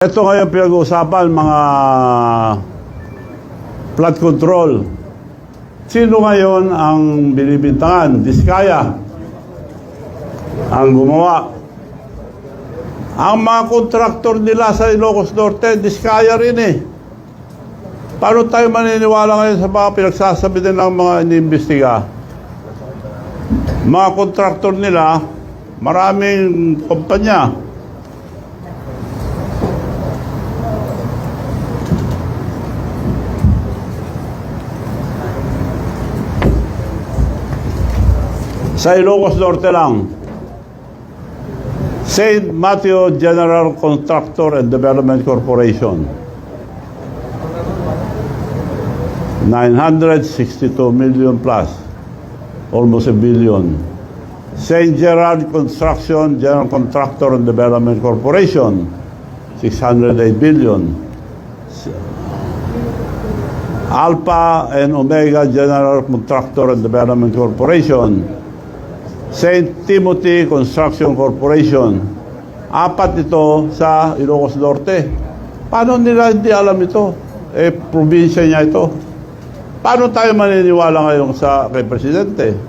Ito ngayon pinag-uusapan, mga flood control. Sino ngayon ang binibintangan? Diskaya ang gumawa. Ang mga kontraktor nila sa Ilocos Norte, Diskaya rin eh. Paano tayo maniniwala ngayon sa mga pinagsasabi din ng mga iniimbestiga? Mga kontraktor nila, maraming kumpanya. Sa Ilocos Norte lang, St. Matthew General Contractor and Development Corporation, 962 million plus, almost a billion. St. Gerard Construction General Contractor and Development Corporation, 608 billion. Alpha and Omega General Contractor and Development Corporation, St. Timothy Construction Corporation. Apat ito sa Ilocos Norte. Paano nila hindi alam ito? Probinsya niya ito. Paano tayo maniniwala ngayon kay Presidente?